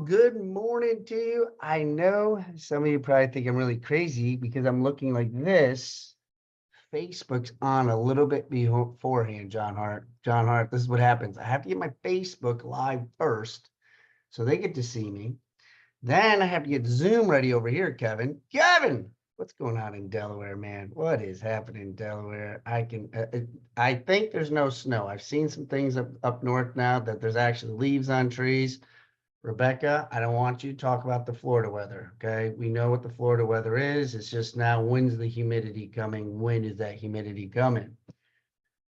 good morning to you. I know some of you probably think I'm really crazy because I'm looking like this. Facebook's on a little bit beforehand, John Hart. John Hart, this is what happens. I have to get my Facebook live first so they get to see me. Then I have to get Zoom ready over here, Kevin. Kevin, what's going on in Delaware, man? What is happening in Delaware? I think there's no snow. I've seen some things up north now that there's actually leaves on trees. Rebecca, I don't want you to talk about the Florida weather, okay? We know what the Florida weather is. It's just now, when's the humidity coming? When is that humidity coming?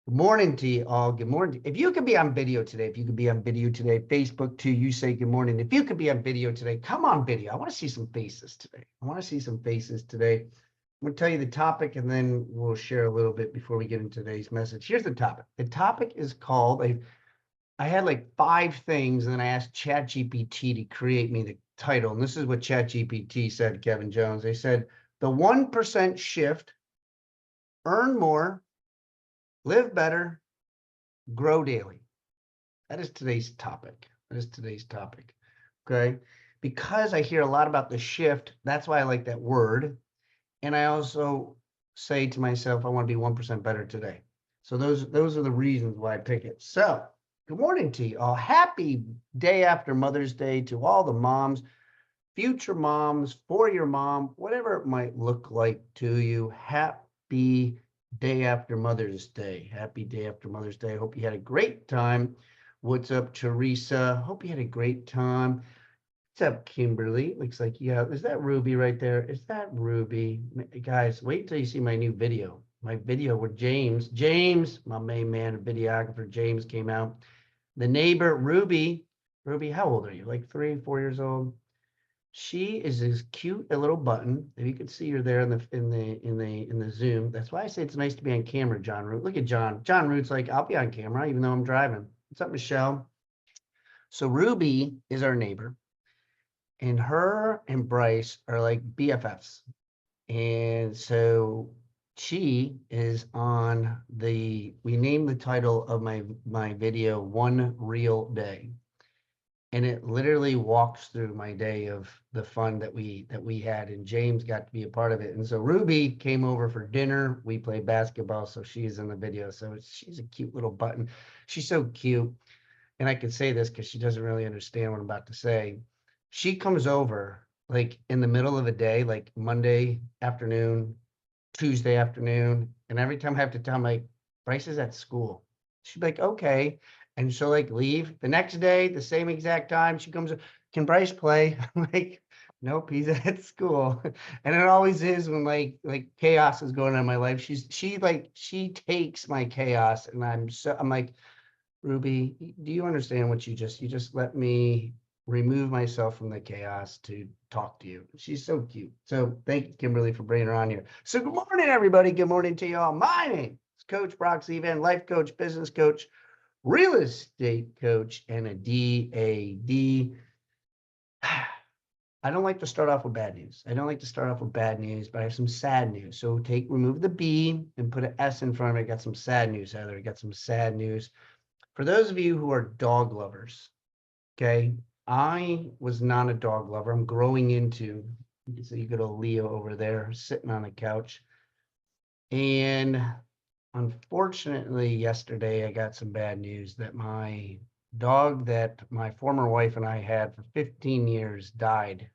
Good morning to you all. Good morning. If you could be on video today, Facebook too, you say good morning. If you could be on video today, come on video. I want to see some faces today. I'm going to tell you the topic and then we'll share a little bit before we get into today's message. Here's the topic. The topic is called I had like 5 things, and then I asked ChatGPT to create me the title. And this is what ChatGPT said, Kevin Jones. They said, the 1% shift, earn more, live better, grow daily. That is today's topic. Okay. Because I hear a lot about the shift, that's why I like that word. And I also say to myself, I want to be 1% better today. So those are the reasons why I pick it. So good morning to you all. Happy day after Mother's Day to all the moms, future moms, for your mom, whatever it might look like to you. Happy day after Mother's Day. Happy day after Mother's Day. I hope you had a great time. What's up, Teresa? Hope you had a great time. What's up, Kimberly? Looks like, yeah, is that Ruby right there? Is that Ruby? Guys, wait till you see my new video. My video with James. James, my main man, videographer, James came out. The neighbor, Ruby. Ruby, how old are you? Like 3, 4 years old? She is as cute a little button. If you could see her there in the Zoom. That's why I say it's nice to be on camera, John Root. Look at John. John Root's like, I'll be on camera even though I'm driving. What's up, Michelle? So Ruby is our neighbor. And her and Bryce are like BFFs. And so she is on we named the title of my video, One Real Day. And it literally walks through my day of the fun that we had, and James got to be a part of it. And so Ruby came over for dinner. We played basketball, so she's in the video. So she's a cute little button. She's so cute. And I can say this because she doesn't really understand what I'm about to say. She comes over like in the middle of a day, like Monday afternoon, Tuesday afternoon. And every time I have to tell, I'm like, Bryce is at school. She'd be like, okay. And she'll like leave. The next day, the same exact time, she comes, can Bryce play? I'm like, nope, he's at school. And it always is when like chaos is going on in my life. She takes my chaos, and I'm like, Ruby, do you understand what you just let me remove myself from the chaos to talk to you? She's so cute. So thank you, Kimberly, for bringing her on here. So good morning, everybody. Good morning to you all. My name is Coach Brock Zevan, life coach, business coach, real estate coach, and a DAD. I don't like to start off with bad news. But I have some sad news. So remove the B and put an S in front of it. I got some sad news, Heather. I got some sad news. For those of you who are dog lovers, okay, I was not a dog lover. I'm growing into, so you got a Leo over there sitting on the couch. And unfortunately, yesterday, I got some bad news that my dog that my former wife and I had for 15 years died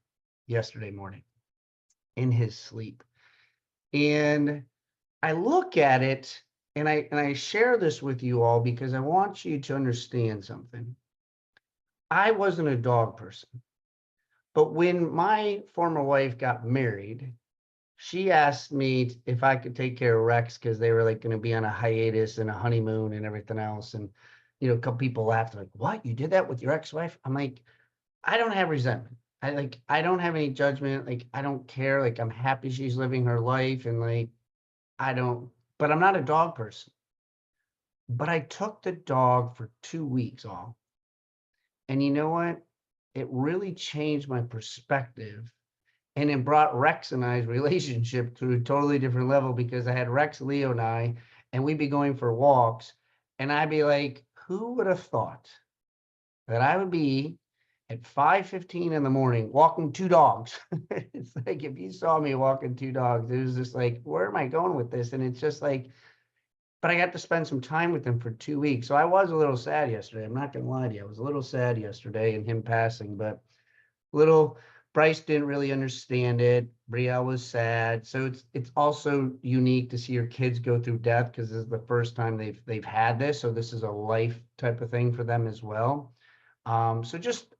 yesterday morning in his sleep. And I look at it, and I share this with you all because I want you to understand something. I wasn't a dog person, but when my former wife got married, she asked me if I could take care of Rex because they were like going to be on a hiatus and a honeymoon and everything else. And, a couple people laughed, like, what? You did that with your ex-wife? I'm like, I don't have resentment. I don't have any judgment. Like, I don't care. Like, I'm happy she's living her life. And like, but I'm not a dog person. But I took the dog for 2 weeks off. And you know what? It really changed my perspective. And it brought Rex and I's relationship to a totally different level because I had Rex, Leo, and I, and we'd be going for walks. And I'd be like, who would have thought that I would be at 5:15 in the morning, walking 2 dogs. It's like, if you saw me walking 2 dogs, it was just like, where am I going with this? And it's just like, but I got to spend some time with him for 2 weeks. So I was a little sad yesterday. I'm not going to lie to you. I was a little sad yesterday in him passing, but little Bryce didn't really understand it. Brielle was sad. So it's also unique to see your kids go through death, because this is the first time they've had this. So this is a life type of thing for them as well. So just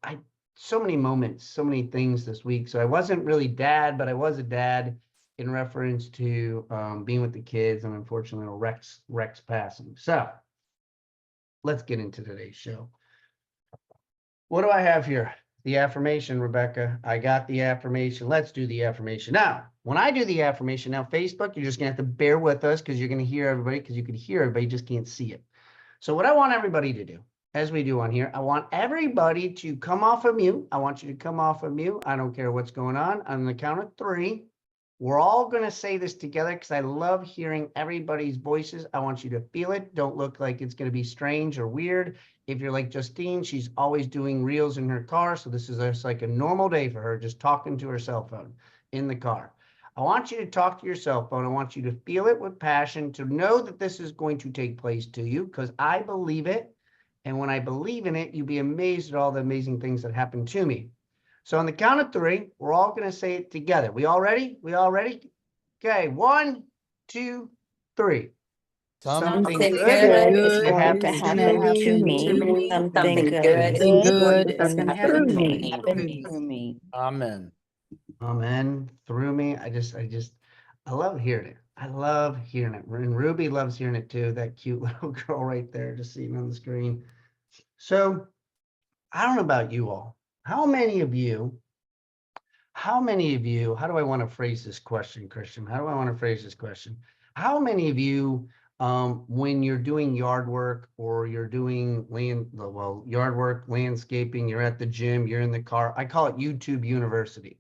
so many moments, so many things this week. So I wasn't really dad, but I was a dad in reference to being with the kids, and unfortunately Rex passing. So let's get into today's show. What do I have here? The affirmation, Rebecca. I got the affirmation. Let's do the affirmation. Now, when I do the affirmation, now Facebook, you're just gonna have to bear with us, because you're gonna hear everybody, because you can hear everybody, just can't see it. So what I want everybody to do, as we do on here, I want everybody to come off of mute. I want you to come off of mute. I don't care what's going on the count of 3. We're all going to say this together, because I love hearing everybody's voices. I want you to feel it. Don't look like it's going to be strange or weird. If you're like Justine, she's always doing reels in her car. So this is just like a normal day for her, just talking to her cell phone in the car. I want you to talk to your cell phone. I want you to feel it with passion, to know that this is going to take place to you, because I believe it. And when I believe in it, you'll be amazed at all the amazing things that happen to me. So on the count of 3, we're all going to say it together. We all ready? We all ready? Okay, 1, 2, 3. Something Something good good is is going to happening happen to me. Something good is going to happen to me. Amen. Amen. Through me. I love hearing it. I love hearing it. And Ruby loves hearing it too. That cute little girl right there, just sitting on the screen. So I don't know about you all. How many of you, how do I want to phrase this question, Christian? How do I want to phrase this question? How many of you, when you're doing yard work, or you're doing yard work, landscaping, you're at the gym, you're in the car, I call it YouTube University.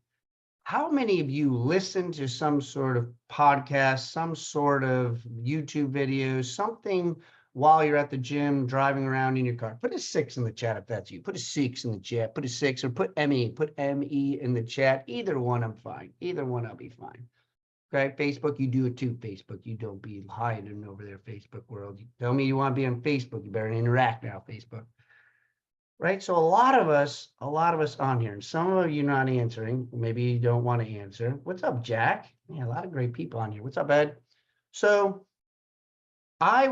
How many of you listen to some sort of podcast, some sort of YouTube video, something while you're at the gym, driving around in your car? Put a 6 in the chat if that's you. Put a 6 in the chat. Put a 6, or put ME. Put ME in the chat. Either one, I'm fine. Either one, I'll be fine. Okay, Facebook, you do it too. Facebook, you don't be hiding over there, Facebook world. You tell me you want to be on Facebook, you better interact now, Facebook. Right, so a lot of us on here, and some of you not answering, maybe you don't want to answer. What's up, Jack? Yeah, a lot of great people on here. What's up, Ed? So I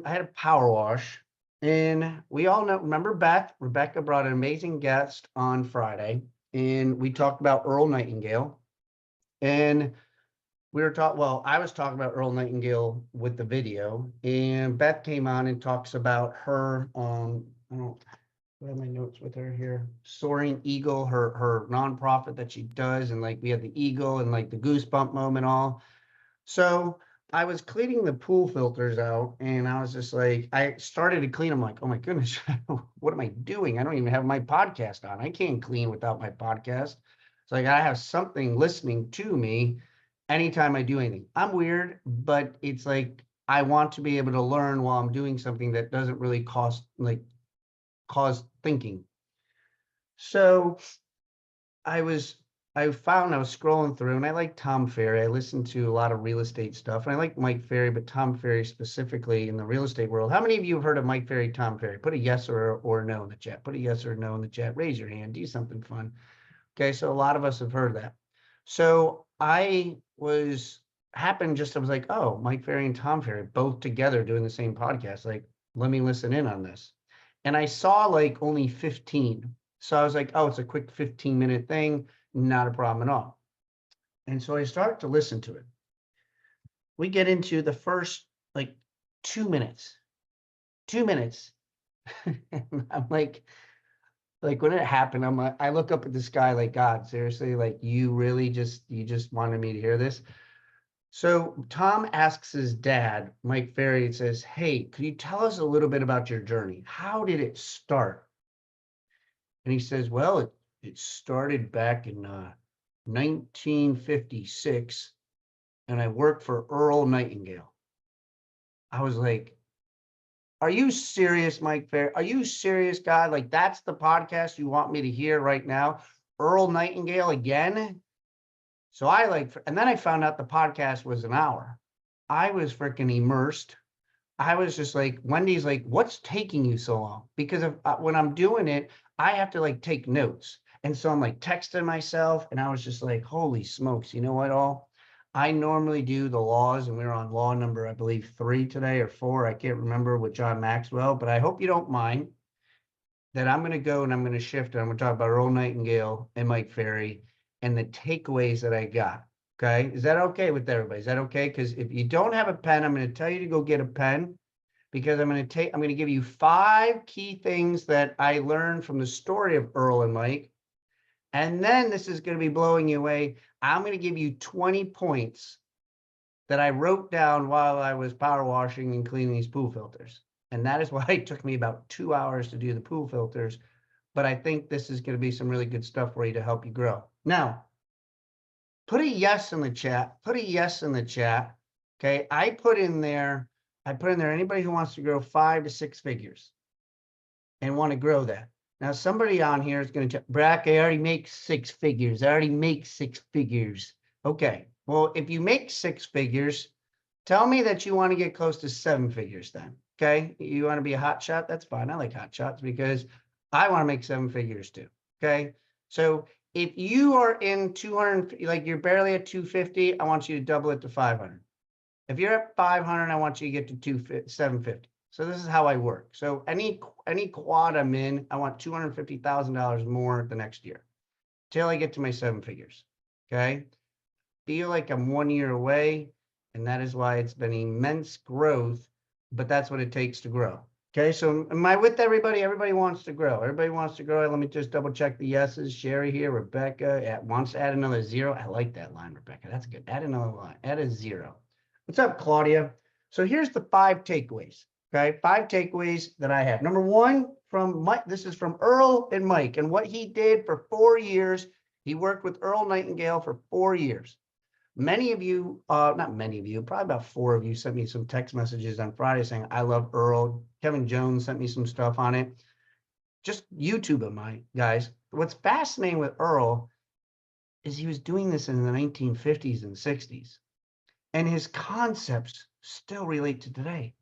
had a power wash, and we all know, remember Beth? Rebecca brought an amazing guest on Friday, and we talked about Earl Nightingale. And I was talking about Earl Nightingale with the video, and Beth came on and talks about her, what are my notes with her here? Soaring Eagle, her nonprofit that she does, and like we had the eagle and like the goosebump moment all. So I was cleaning the pool filters out, and I was just like, I started to clean. I'm like, oh my goodness, what am I doing? I don't even have my podcast on. I can't clean without my podcast. So I gotta have something listening to me anytime I do anything. I'm weird, but it's like I want to be able to learn while I'm doing something that doesn't really cause thinking. So I found I was scrolling through, and I like Tom Ferry. I listen to a lot of real estate stuff, and I like Mike Ferry, but Tom Ferry specifically in the real estate world. How many of you have heard of Mike Ferry, Tom Ferry? Put a yes or no in the chat. Put a yes or no in the chat. Raise your hand. Do something fun. Okay, so a lot of us have heard that. So I was like, oh, Mike Ferry and Tom Ferry both together doing the same podcast. Like, let me listen in on this. And I saw like only 15. So I was like, oh, it's a quick 15-minute thing, not a problem at all. And so I start to listen to it. We get into the first like 2 minutes. 2 minutes. And I'm like when it happened, I'm like, I look up at the sky like, God, seriously, like you just wanted me to hear this. So Tom asks his dad, Mike Ferry, and says, hey, could you tell us a little bit about your journey? How did it start? And he says, well, it started back in 1956, and I worked for Earl Nightingale. I was like, Are you serious, Mike Ferry? Are you serious, God? Like, that's the podcast you want me to hear right now? Earl Nightingale again? So and then I found out the podcast was an hour. I was freaking immersed. I was just like, Wendy's like, what's taking you so long? Because when I'm doing it, I have to like take notes. And so I'm like texting myself, and I was just like, holy smokes, you know what, all? I normally do the laws, and we were on law number, I believe, 3 today or 4. I can't remember, with John Maxwell, but I hope you don't mind that I'm going to go and I'm going to shift, and I'm going to talk about Earl Nightingale and Mike Ferry and the takeaways that I got. Okay. Is that okay with everybody? Is that okay? Because if you don't have a pen, I'm going to tell you to go get a pen, because I'm going to give you 5 key things that I learned from the story of Earl and Mike. And then this is going to be blowing you away. I'm going to give you 20 points that I wrote down while I was power washing and cleaning these pool filters. And that is why it took me about 2 hours to do the pool filters. But I think this is going to be some really good stuff for you to help you grow. Now, put a yes in the chat. Put a yes in the chat. Okay. I put in there anybody who wants to grow 5 to 6 figures and want to grow that. Now, somebody on here is going to, Brack, I already make 6 figures. I already make 6 figures. Okay. Well, if you make 6 figures, tell me that you want to get close to 7 figures then. Okay. You want to be a hot shot? That's fine. I like hot shots because I want to make 7 figures too. Okay. So if you are in 200, like you're barely at 250, I want you to double it to 500. If you're at 500, I want you to get to 750. So this is how I work. So any quad I'm in, I want $250,000 more the next year till I get to my 7 figures. Okay. Feel like I'm 1 year away, and that is why it's been immense growth, but that's what it takes to grow. Okay. So am I with everybody? Everybody wants to grow. Everybody wants to grow. Let me just double check the yeses. Sherry here, Rebecca wants to add another 0. I like that line, Rebecca. That's good. Add another line. Add a 0. What's up, Claudia? So here's the 5 takeaways. Okay, 5 takeaways that I have. Number 1 from Mike. This is from Earl and Mike, and what he did for 4 years. He worked with Earl Nightingale for 4 years. Many of you, not many of you, probably about 4 of you sent me some text messages on Friday saying, I love Earl. Kevin Jones sent me some stuff on it. Just YouTube it, my guys. What's fascinating with Earl is he was doing this in the 1950s and 60s. And his concepts still relate to today.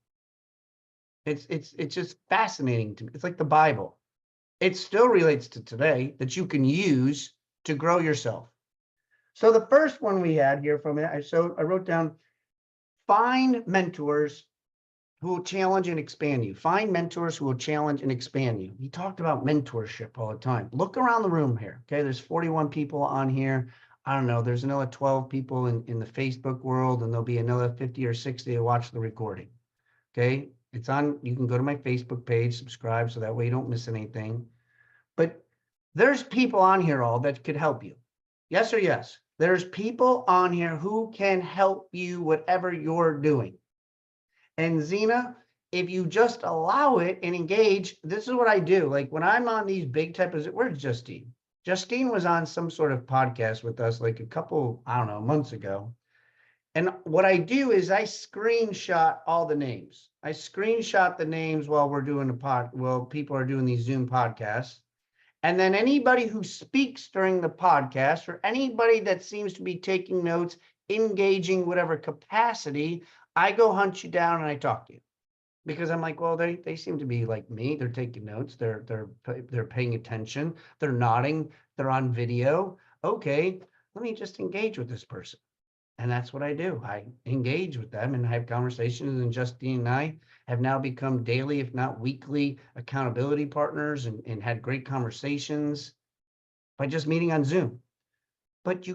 It's just fascinating to me. It's like the Bible. It still relates to today that you can use to grow yourself. So the first one we had here from it, I wrote down, find mentors who will challenge and expand you. Find mentors who will challenge and expand you. He talked about mentorship all the time. Look around the room here. Okay, there's 41 people on here. I don't know, there's another 12 people in the Facebook world, and there'll be another 50 or 60 to watch the recording. Okay, it's on, you can go to my Facebook page, subscribe, so that way you don't miss anything. But there's people on here all that could help you. Yes or yes? There's people on here who can help you whatever you're doing. And Zena, if you just allow it and engage, this is what I do. Like when I'm on these big type of, where's Justine? Justine was on some sort of podcast with us like a couple, I don't know, months ago. And what I do is I screenshot all the names. I screenshot the names while we're doing people are doing these Zoom podcasts. And then anybody who speaks during the podcast, or anybody that seems to be taking notes, engaging whatever capacity, I go hunt you down and I talk to you. Because I'm like, well, they seem to be like me. They're taking notes. They're paying attention. They're nodding. They're on video. Okay, let me just engage with this person. And that's what I do. I engage with them and have conversations. And Justine and I have now become daily, if not weekly, accountability partners, and had great conversations by just meeting on Zoom. But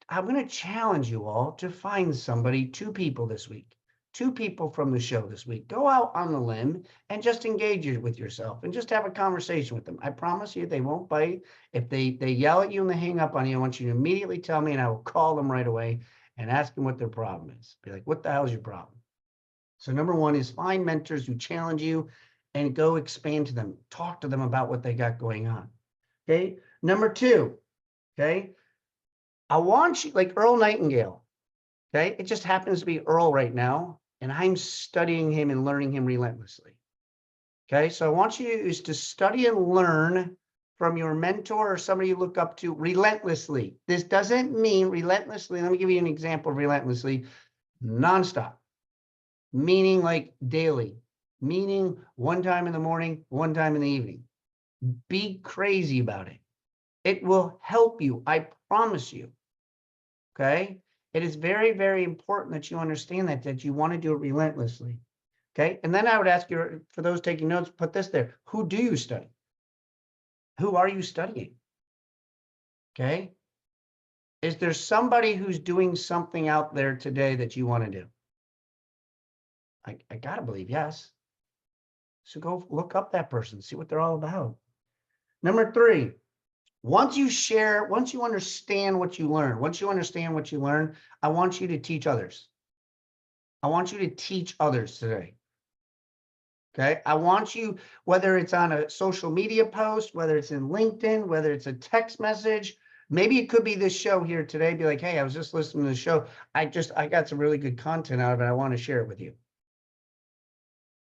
I'm going to challenge you all to find somebody, 2 people this week, 2 people from the show this week. Go out on the limb and just engage with yourself and just have a conversation with them. I promise you they won't bite. If they yell at you and they hang up on you, I want you to immediately tell me, and I will call them right away and ask them what their problem is. Be like, what the hell is your problem? So number 1 is find mentors who challenge you and go expand to them. Talk to them about what they got going on. Okay. Number 2, okay. I want you, like Earl Nightingale. Okay. It just happens to be Earl right now, and I'm studying him and learning him relentlessly. Okay, so I want you is to study and learn from your mentor or somebody you look up to relentlessly. This doesn't mean relentlessly. Let me give you an example of relentlessly, nonstop, meaning like daily, meaning one time in the morning, one time in the evening. Be crazy about it. It will help you. I promise you. Okay. It is very, very important that you understand that you want to do it relentlessly. Okay. And then I would ask you, for those taking notes, put this there. Who do you study? Who are you studying? Okay. Is there somebody who's doing something out there today that you want to do? I gotta believe yes. So go look up that person, see what they're all about. Number 3, once you understand what you learn, I want you to teach others. I want you to teach others today. Okay. I want you, whether it's on a social media post, whether it's in LinkedIn, whether it's a text message, maybe it could be this show here today. Be like, hey, I was just listening to the show. I got some really good content out of it. I want to share it with you.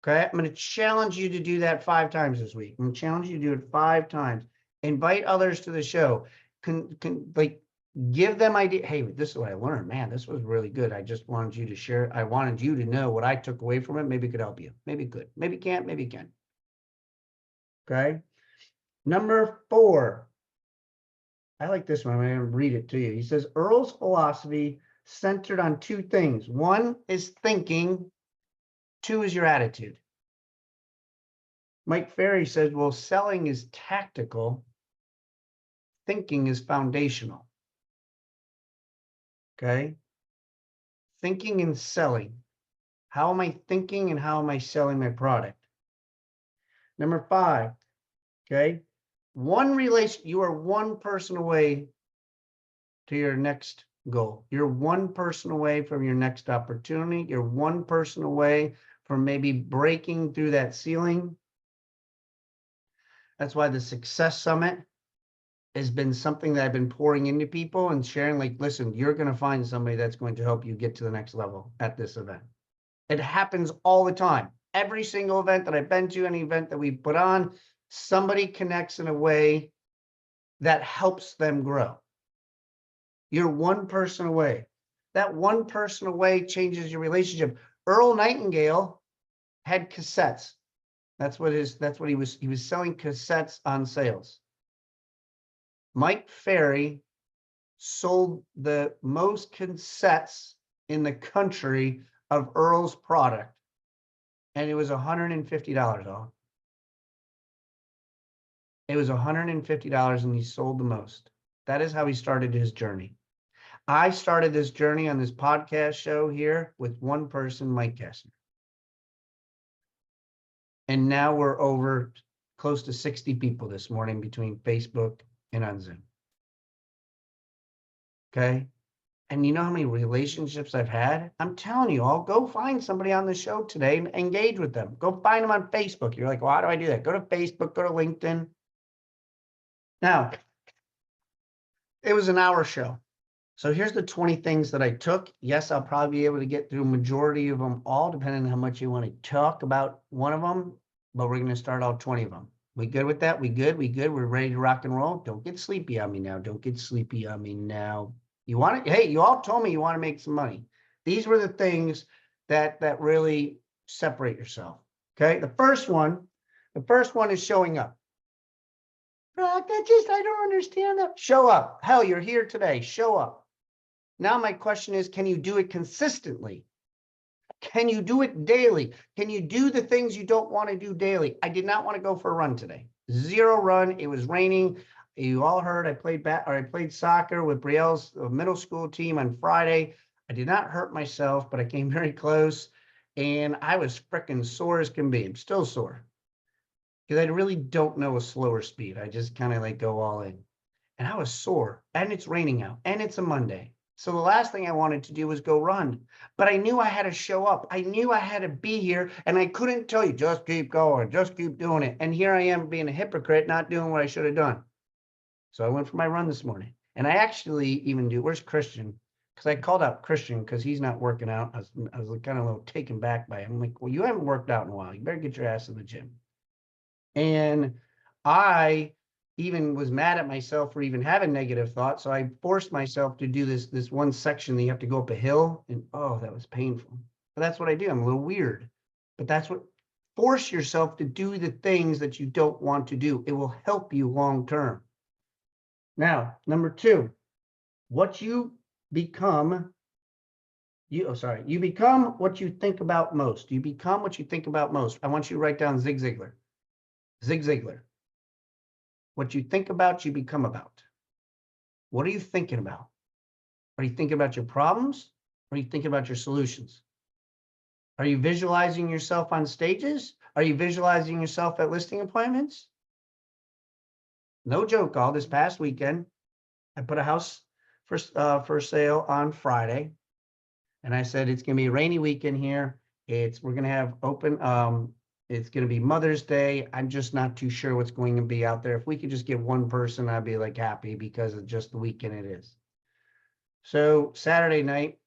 Okay. I'm going to challenge you to do that 5 times this week. I'm going to challenge you to do it 5 times. Invite others to the show. Like give them idea. Hey, this is what I learned, man. This was really good. I just wanted you to share. I wanted you to know what I took away from it. Maybe it could help you. Maybe it could. Maybe it can't. Maybe it can. Okay. Number 4. I like this one. I'm going to read it to you. He says, Earl's philosophy centered on 2 things. 1 is thinking. 2 is your attitude. Mike Ferry says, well, selling is tactical. Thinking is foundational. Okay. Thinking and selling. How am I thinking and how am I selling my product? Number 5. Okay. You are one person away to your next goal. You're one person away from your next opportunity. You're one person away from maybe breaking through that ceiling. That's why the Success Summit has been something that I've been pouring into people and sharing, like, listen, you're going to find somebody that's going to help you get to the next level at this event. It happens all the time. Every single event that I've been to, any event that we put on, somebody connects in a way that helps them grow. You're one person away. That one person away changes your relationship. Earl Nightingale had cassettes. That's what he was selling cassettes on sales. Mike Ferry sold the most cassettes in the country of Earl's product, and it was $150 off. It was $150, and he sold the most. That is how he started his journey. I started this journey on this podcast show here with one person, Mike Kessler. And now we're over close to 60 people this morning between Facebook and on Zoom. Okay. And you know how many relationships I've had? I'm telling you all, go find somebody on the show today and engage with them. Go find them on Facebook. You're like, well, how do I do that? Go to Facebook, go to LinkedIn. Now, it was an hour show. So here's the 20 things that I took. Yes, I'll probably be able to get through a majority of them all, depending on how much you want to talk about one of them, but we're going to start all 20 of them. We good with that? We good? We're ready to rock and roll. Don't get sleepy on me now. Don't get sleepy on me now. You want it? Hey, you all told me you want to make some money. These were the things that really separate yourself. Okay. The first one is showing up. Brock, I don't understand that. Show up. Hell, you're here today. Show up. Now my question is, can you do it consistently? Can you do it daily? Can you do the things you don't want to do daily? I did not want to go for a run today. 0 run. It was raining. You all heard I played soccer with Brielle's middle school team on Friday. I did not hurt myself, but I came very close, and I was freaking sore as can be. I'm still sore because I really don't know a slower speed. I just kind of like go all in, and I was sore, and it's raining out, and it's a Monday. So the last thing I wanted to do was go run, but I knew I had to show up. I knew I had to be here, and I couldn't tell you, just keep going, just keep doing it. And here I am being a hypocrite, not doing what I should have done. So I went for my run this morning, and I actually even where's Christian? Because I called out Christian because he's not working out. I was kind of a little taken back by him. I'm like, well, you haven't worked out in a while. You better get your ass in the gym. And I even was mad at myself for even having negative thoughts. So I forced myself to do this one section that you have to go up a hill, and oh, that was painful. But that's what I do. I'm a little weird, but that's what, force yourself to do the things that you don't want to do. It will help you long term. Now, number 2, what you become, you become what you think about most. You become what you think about most. I want you to write down Zig Ziglar. Zig Ziglar. What you think about, you become about. What are you thinking about? Are you thinking about your problems? Or are you thinking about your solutions? Are you visualizing yourself on stages? Are you visualizing yourself at listing appointments? No joke, all this past weekend, I put a house for sale on Friday. And I said, it's going to be a rainy weekend here. We're going to have open, it's going to be Mother's Day. I'm just not too sure what's going to be out there. If we could just get one person, I'd be like happy because of just the weekend it is. So Saturday night,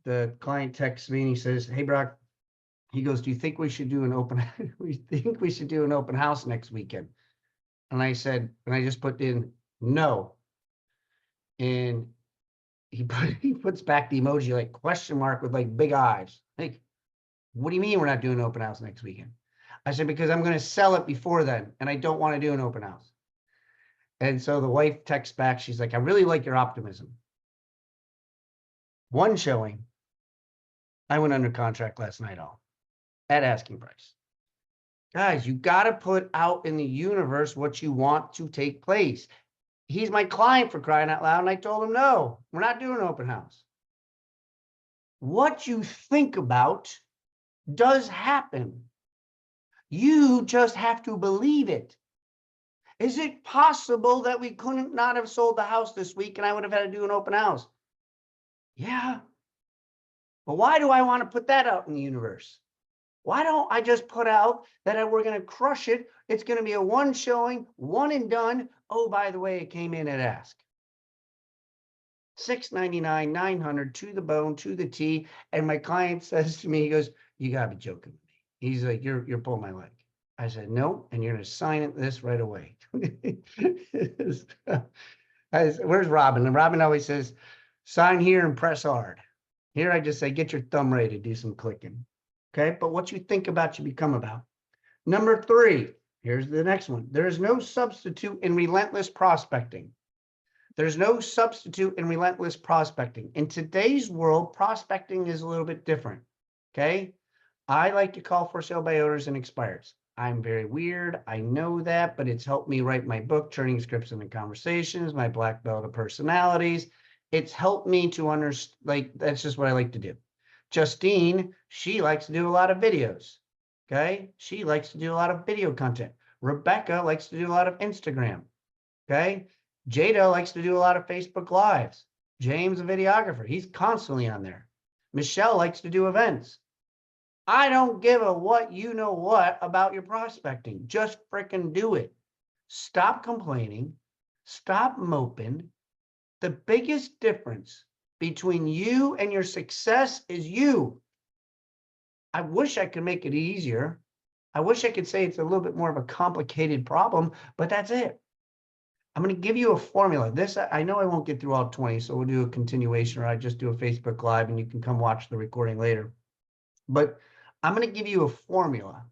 the client texts me and he says, hey, Brock, he goes, do you think we should do an open, house next weekend? And I said, and I just put in no. And he puts back the emoji like question mark with like big eyes. Like, what do you mean we're not doing an open house next weekend? I said, because I'm going to sell it before then, and I don't want to do an open house. And so the wife texts back. She's like, I really like your optimism. One showing, I went under contract last night all at asking price. Guys, you got to put out in the universe what you want to take place. He's my client, for crying out loud. And I told him, no, we're not doing an open house. What you think about does happen. You just have to believe it. Is it possible that we couldn't not have sold the house this week and I would have had to do an open house? Yeah. But why do I want to put that out in the universe? Why don't I just put out that we're going to crush it? It's going to be a one showing, one and done. Oh, by the way, it came in at ask. $699, $900 to the bone, to the T. And my client says to me, he goes, you gotta be joking with me. He's like, you're pulling my leg. I said, no, and you're gonna sign this right away. Where's Robin? And Robin always says, sign here and press hard. Here I just say, get your thumb ready to do some clicking. Okay, but what you think about, you become about. Number 3, here's the next one. There is no substitute in relentless prospecting. There's no substitute in relentless prospecting. In today's world, prospecting is a little bit different. Okay, I like to call for sale by owners and expireds. I'm very weird. I know that, but it's helped me write my book, Turning Scripts into Conversations, my black belt of personalities. It's helped me to understand, like, that's just what I like to do. Justine, she likes to do a lot of videos. Okay, she likes to do a lot of video content. Rebecca likes to do a lot of Instagram. Okay, Jada likes to do a lot of Facebook Lives. James, a videographer, he's constantly on there. Michelle likes to do events. I don't give a what you know what about your prospecting. Just frickin' do it. Stop complaining. Stop moping. The biggest difference between you and your success is you. I wish I could make it easier. I wish I could say it's a little bit more of a complicated problem, but that's it. I'm going to give you a formula. This, I know I won't get through all 20, so we'll do a continuation, or I just do a Facebook Live and you can come watch the recording later. But I'm going to give you a formula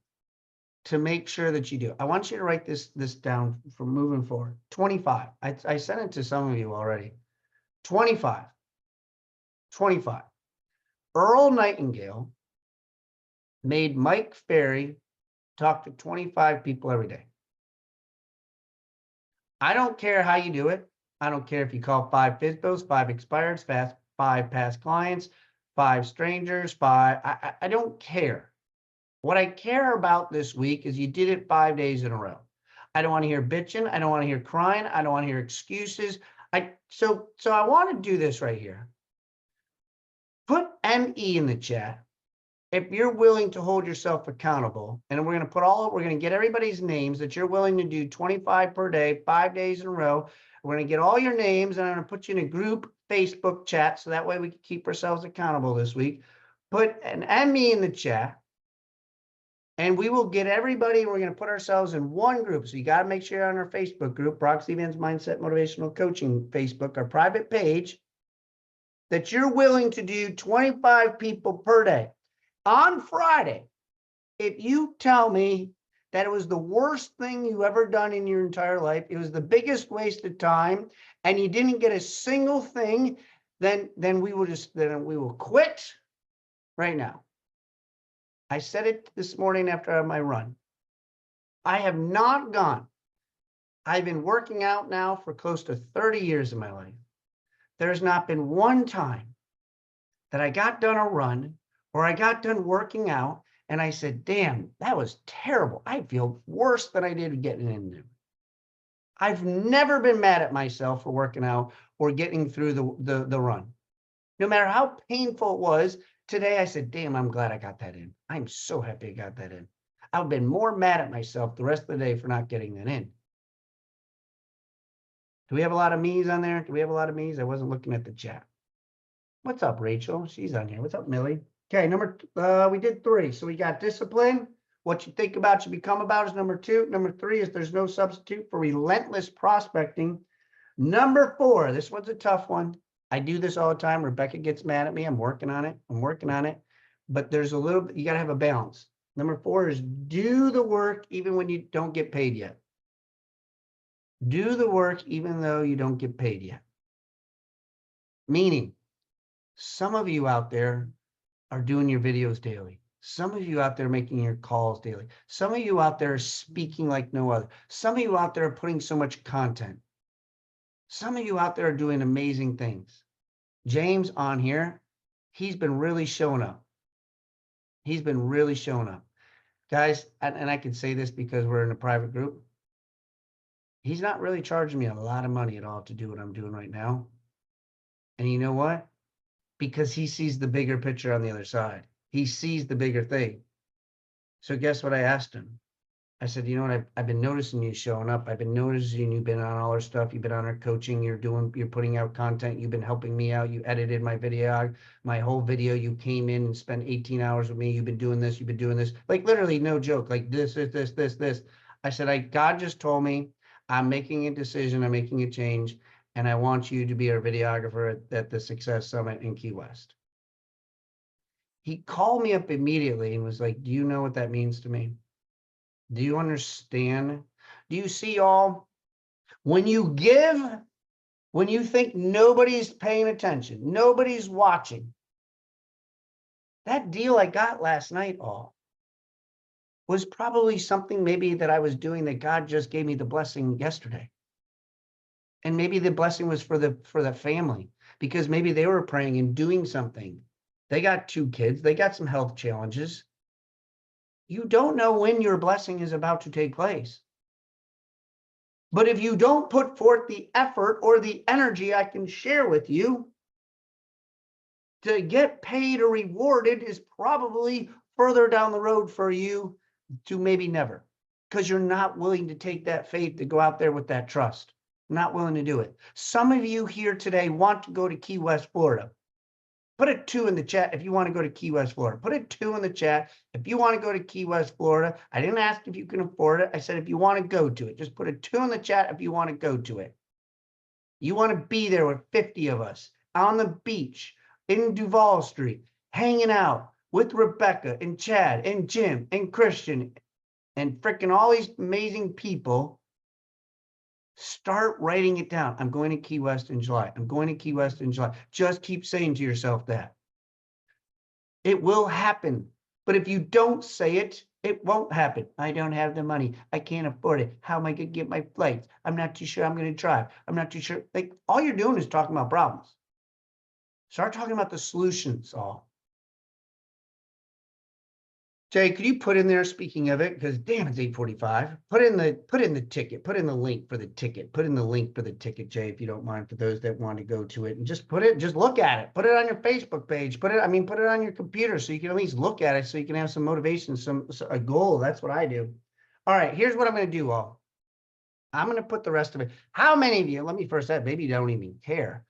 to make sure that you do. I want you to write this down for moving forward. 25. I sent it to some of you already. 25. 25. Earl Nightingale made Mike Ferry talk to 25 people every day. I don't care how you do it. I don't care if you call 5 FISBOs, 5 expireds, 5 past clients, 5 strangers, 5. I don't care. What I care about this week is you did it 5 days in a row. I don't want to hear bitching. I don't want to hear crying. I don't want to hear excuses. So I want to do this right here. Put ME in the chat if you're willing to hold yourself accountable, and we're going to get everybody's names that you're willing to do 25 per day, 5 days in a row. We're going to get all your names, and I'm going to put you in a group Facebook chat so that way we can keep ourselves accountable this week. Put an ME in the chat And we will get everybody, we're going to put ourselves in one group. So you got to make sure you're on our Facebook group, Brock Zevan's Mindset Motivational Coaching Facebook, our private page, that you're willing to do 25 people per day. On Friday, if you tell me that it was the worst thing you ever done in your entire life, it was the biggest waste of time, and you didn't get a single thing, then we will quit right now. I said it this morning after my run. I have not gone. I've been working out now for close to 30 years of my life. There's not been one time that I got done a run or I got done working out and I said, damn, that was terrible. I feel worse than I did getting in there. I've never been mad at myself for working out or getting through the run. No matter how painful it was, today I said, damn, I'm glad I got that in. I'm so happy I got that in. I've been more mad at myself the rest of the day for not getting that in. Do we have a lot of me's on there? Do we have a lot of me's? I wasn't looking at the chat. What's up, Rachel? She's on here. What's up, Millie? Okay, we did 3. So we got discipline. What you think about, you become about is number 2. Number 3 is there's no substitute for relentless prospecting. Number 4, this one's a tough one. I do this all the time. Rebecca gets mad at me. I'm working on it. But there's a little bit, you got to have a balance. Number 4 is do the work even when you don't get paid yet. Do the work even though you don't get paid yet. Meaning, some of you out there are doing your videos daily. Some of you out there making your calls daily. Some of you out there are speaking like no other. Some of you out there are putting so much content. Some of you out there are doing amazing things. James on here, he's been really showing up. He's been really showing up. Guys, and I can say this because we're in a private group. He's not really charging me a lot of money at all to do what I'm doing right now. And you know what? Because he sees the bigger picture on the other side. He sees the bigger thing. So guess what I asked him? I said, you know what? I've been noticing you showing up. I've been noticing you've been on all our stuff. You've been on our coaching. You're putting out content. You've been helping me out. You edited my video, my whole video. You came in and spent 18 hours with me. You've been doing this. You've been doing this. Like literally no joke. Like this. I said, God just told me I'm making a decision. I'm making a change. And I want you to be our videographer at the Success Summit in Key West. He called me up immediately and was like, do you know what that means to me? Do you understand? Do you see all? When you give, when you think nobody's paying attention, nobody's watching, that deal I got last night all was probably something maybe that I was doing that God just gave me the blessing yesterday. And maybe the blessing was for the family, because maybe they were praying and doing something. They got 2 kids. They got some health challenges. You don't know when your blessing is about to take place. But if you don't put forth the effort or the energy I can share with you, to get paid or rewarded is probably further down the road for you to maybe never, because you're not willing to take that faith to go out there with that trust. Not willing to do it. Some of you here today want to go to Key West, Florida. Put a 2 in the chat if you want to go to Key West, Florida. Put a 2 in the chat if you want to go to Key West, Florida. I didn't ask if you can afford it. I said if you want to go to it. Just put a 2 in the chat if you want to go to it. You want to be there with 50 of us on the beach in Duval Street, hanging out with Rebecca and Chad and Jim and Christian and freaking all these amazing people. Start writing it down. I'm going to Key West in July. I'm going to Key West in July. Just keep saying to yourself that. It will happen. But if you don't say it, it won't happen. I don't have the money. I can't afford it. How am I going to get my flights? I'm not too sure I'm going to drive. I'm not too sure. Like, all you're doing is talking about problems. Start talking about the solutions all. Jay, could you put in there, speaking of it, because damn, it's 8:45. Put in the ticket, put in the link for the ticket, put in the link for the ticket, Jay, if you don't mind, for those that want to go to it, and just look at it. Put it on your Facebook page. Put it on your computer so you can at least look at it, so you can have some motivation, a goal. That's what I do. All right, here's what I'm going to do all. I'm going to put the rest of it. How many of you, let me first add, maybe you don't even care.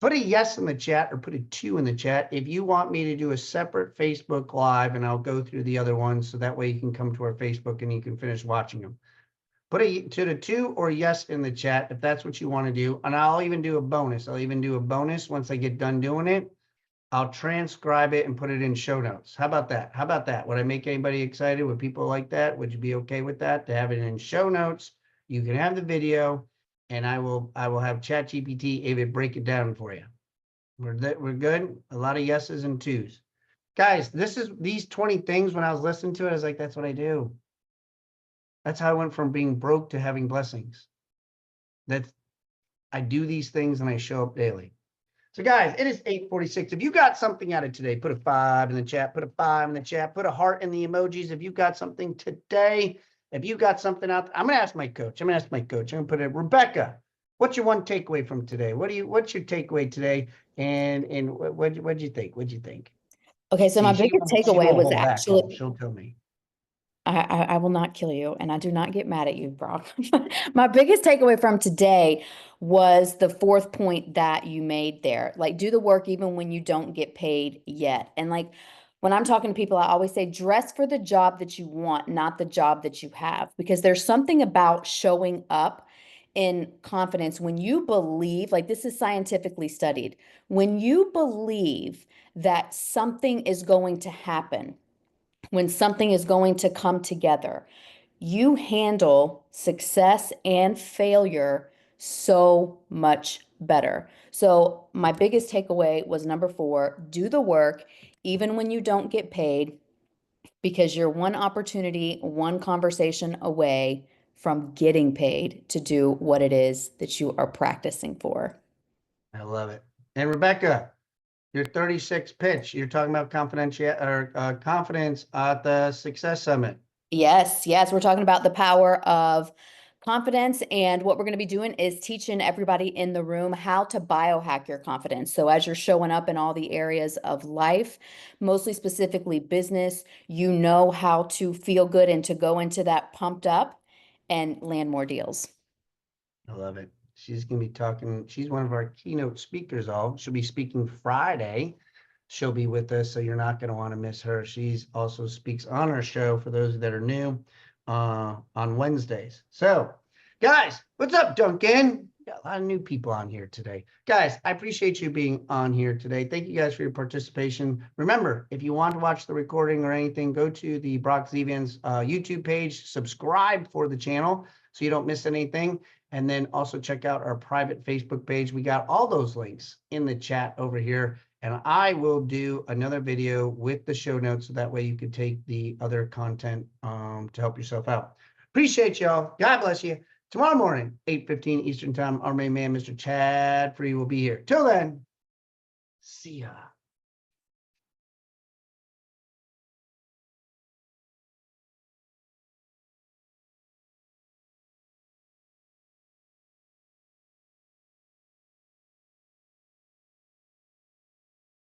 Put a yes in the chat or put a 2 in the chat if you want me to do a separate Facebook Live, and I'll go through the other ones so that way you can come to our Facebook and you can finish watching them. Put a 2 or yes in the chat if that's what you want to do. And I'll even do a bonus. I'll even do a bonus once I get done doing it. I'll transcribe it and put it in show notes. How about that? How about that? Would I make anybody excited? Would people like that? Would you be okay with that? To have it in show notes? You can have the video, and I will have ChatGPT able to break it down for you. We're good. A lot of yeses and 2s. Guys, these 20 things when I was listening to it, I was like, that's what I do. That's how I went from being broke to having blessings. I do these things and I show up daily. So guys, it is 8:46. If you got something out of today, put a 5 in the chat, put a 5 in the chat, put a heart in the emojis. If you got something today, if you got something out, I'm going to ask my coach. I'm going to put it, Rebecca, what's your one takeaway from today? What's your takeaway today? And what'd you think? What'd you think? Okay, so See, my she biggest won't takeaway was hold back, actually, she'll tell me. I will not kill you, and I do not get mad at you, Brock. My biggest takeaway from today was the 4th point that you made there. Like, do the work even when you don't get paid yet. And like, when I'm talking to people, I always say, dress for the job that you want, not the job that you have, because there's something about showing up in confidence when you believe, like this is scientifically studied, when you believe that something is going to happen, when something is going to come together, you handle success and failure so much better. So my biggest takeaway was number 4, do the work even when you don't get paid, because you're one opportunity, one conversation away from getting paid to do what it is that you are practicing for. I love it. And Rebecca, your 36 pitch, you're talking about confidence at the Success Summit. Yes, we're talking about the power of confidence, and what we're going to be doing is teaching everybody in the room how to biohack your confidence. So as you're showing up in all the areas of life, mostly specifically business, you know how to feel good and to go into that pumped up and land more deals. I love it. She's going to be talking. She's one of our keynote speakers. She'll be speaking Friday. She'll be with us, so you're not going to want to miss her. She's also speaks on our show for those that are new on Wednesdays. So, guys, what's up, Duncan? Got a lot of new people on here today. Guys, I appreciate you being on here today. Thank you guys for your participation. Remember, if you want to watch the recording or anything, go to the Brock Zevan's YouTube page, subscribe for the channel so you don't miss anything. And then also check out our private Facebook page. We got all those links in the chat over here. And I will do another video with the show notes so that way you can take the other content to help yourself out. Appreciate y'all. God bless you. Tomorrow morning, 8:15 Eastern Time, our main man, Mr. Chad Free, will be here. Till then, see ya.